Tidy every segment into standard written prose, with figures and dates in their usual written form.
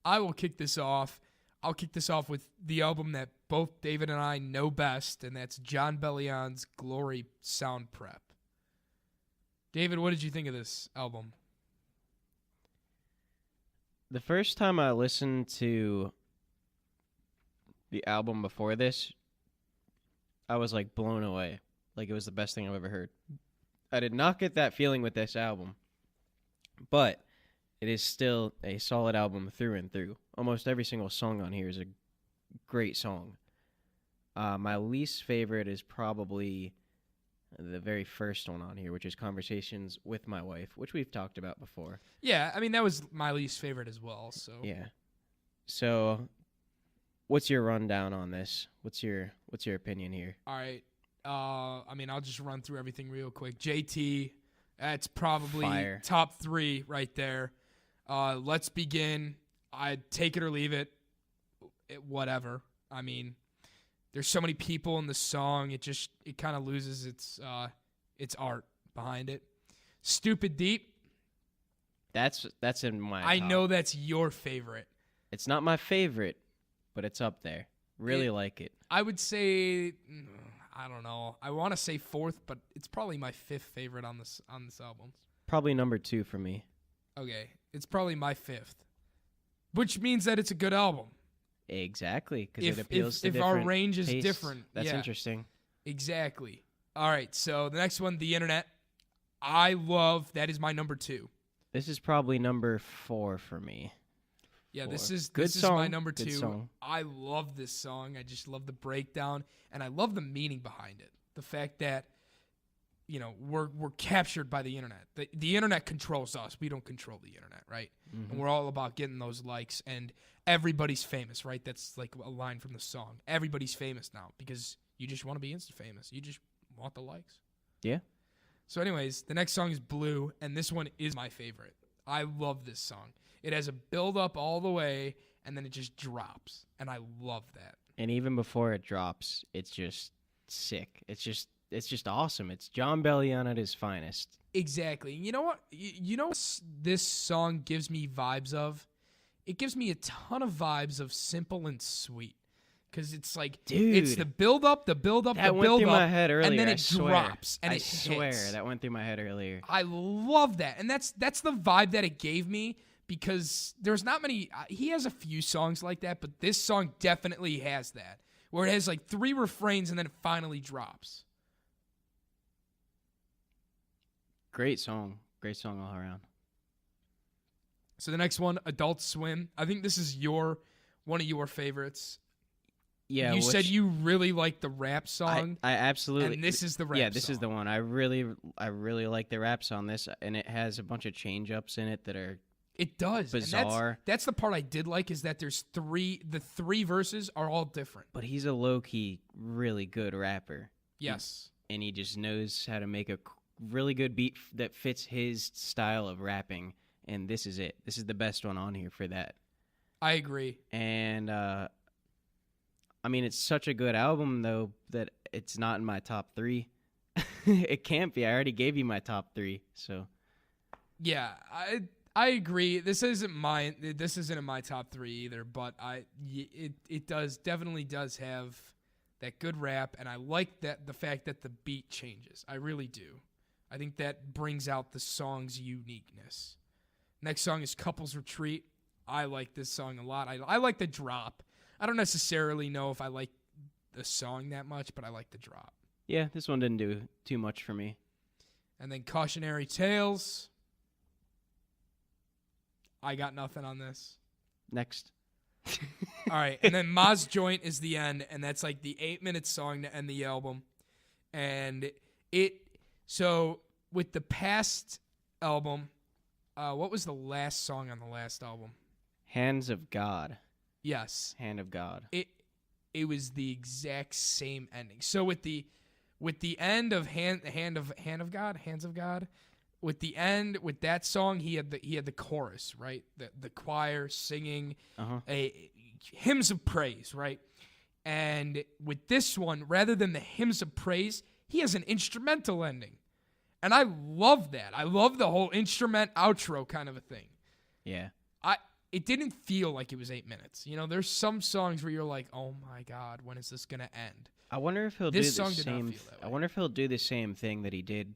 I will kick this off. I'll kick this off with the album that both David and I know best, and that's Jon Bellion's Glory Sound Prep. David, what did you think of this album? The first time I listened to the album before this, I was like blown away. Like it was the best thing I've ever heard. I did not get that feeling with this album, but it is still a solid album through and through. Almost every single song on here is a great song. My least favorite is probably the very first one on here, which is Conversations with My Wife, which we've talked about before. Yeah, I mean, that was my least favorite as well. So Yeah. So what's your rundown on this? What's your opinion here? All right. I mean, I'll just run through everything real quick. JT, that's probably Fire. top 3 right there. Let's Begin. I'd take it or leave it. Whatever. I mean, there's so many people in the song. It kind of loses its art behind it. Stupid Deep. That's in my I top. know that's your favorite. It's not my favorite, but it's up there. Really like it. I would say, I don't know. I want to say 4th, but it's probably my 5th favorite on this album. Probably number 2 for me. Okay, it's probably my 5th, which means that it's a good album. Exactly, because it appeals to if different our range is tastes. different. That's yeah, interesting. Exactly. All right, so the next one, The Internet. I love, that is my number 2. This is probably number 4 for me. Yeah, 4. this is song. my number Good 2. song. I love this song. I just love the breakdown, and I love the meaning behind it. The fact that, we're captured by the internet. The internet controls us. We don't control the internet, right? Mm-hmm. And we're all about getting those likes, and everybody's famous, right? That's like a line from the song. Everybody's famous now because you just want to be instant famous. You just want the likes. Yeah. So anyways, the next song is Blue, and this one is my favorite. I love this song. It has a build-up all the way, and then it just drops, and I love that. And even before it drops, it's just sick. It's just awesome. It's Jon Bellion at his finest. Exactly. You know what? You know what this song gives me vibes of? It gives me a ton of vibes of Simple and Sweet. Because it's like, Dude, it's the build-up, the build-up, that the went through build-up, my head earlier, and then I it swear. drops, and I it swear, hits. that went through my head earlier. I love that. And that's the vibe that it gave me, because there's not many, he has a few songs like that, but this song definitely has that, where it has like 3 refrains and then it finally drops. Great song all around. So the next one, Adult Swim. I think this is one of your favorites. Yeah, you said you really like the rap song. I absolutely. And this is the rap song. Yeah, this is the one. I really like the raps on this, and it has a bunch of change ups in it that are It does. bizarre. And that's the part I did like, is that there's the 3 verses are all different. But he's a low key, really good rapper. Yes. And he just knows how to make a really good beat that fits his style of rapping. And this is it. This is the best one on here for that. I agree. And I mean, it's such a good album though that it's not in my top 3. It can't be. I already gave you my top 3. So Yeah, I agree. This isn't in my top 3 either, but it definitely does have that good rap, and I like the fact that the beat changes. I really do. I think that brings out the song's uniqueness. Next song is Couples Retreat. I like this song a lot. I like the drop. I don't necessarily know if I like the song that much, but I like the drop. yeah, this one didn't do too much for me. And then Cautionary Tales. I got nothing on this. Next. All right, and then Ma's Joint is the end, and that's like the 8-minute song to end the album. And so with the past album, what was the last song on the last album? Hands of God. Yes. Hand of God. It was the exact same ending. So with the end of Hands of God, with the end, with that song, he had the chorus, right? The choir singing hymns of praise, right? And with this one, rather than the hymns of praise, he has an instrumental ending. And I love that. I love the whole instrument outro kind of a thing. Yeah. it didn't feel like it was 8 minutes. You know, there's some songs where you're like, oh my God, when is this going to end? I wonder if he'll This do the song did not same. feel that I way. wonder if he'll do the same thing that he did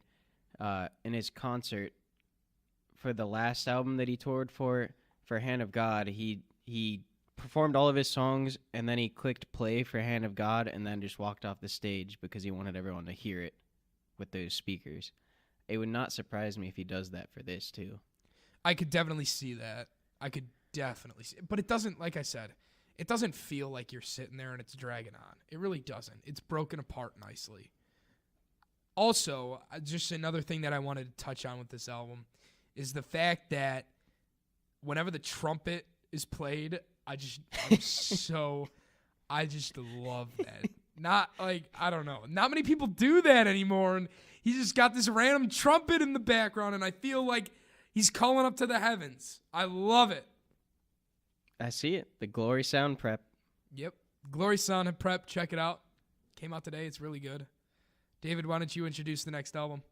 in his concert for the last album that he toured for Hand of God. He performed all of his songs and then he clicked play for Hand of God and then just walked off the stage because he wanted everyone to hear it with those speakers. It would not surprise me if he does that for this too. I could definitely see that. I could definitely see it. But it doesn't, like I said, it doesn't feel like you're sitting there and it's dragging on. It really doesn't. It's broken apart nicely. Also, just another thing that I wanted to touch on with this album is the fact that whenever the trumpet is played, I just love that. Not like, I don't know. Not many people do that anymore. And he just got this random trumpet in the background, and I feel like he's calling up to the heavens. I love it. I see it. The Glory Sound Prep. Yep. Glory Sound Prep. Check it out. Came out today. It's really good. David, why don't you introduce the next album?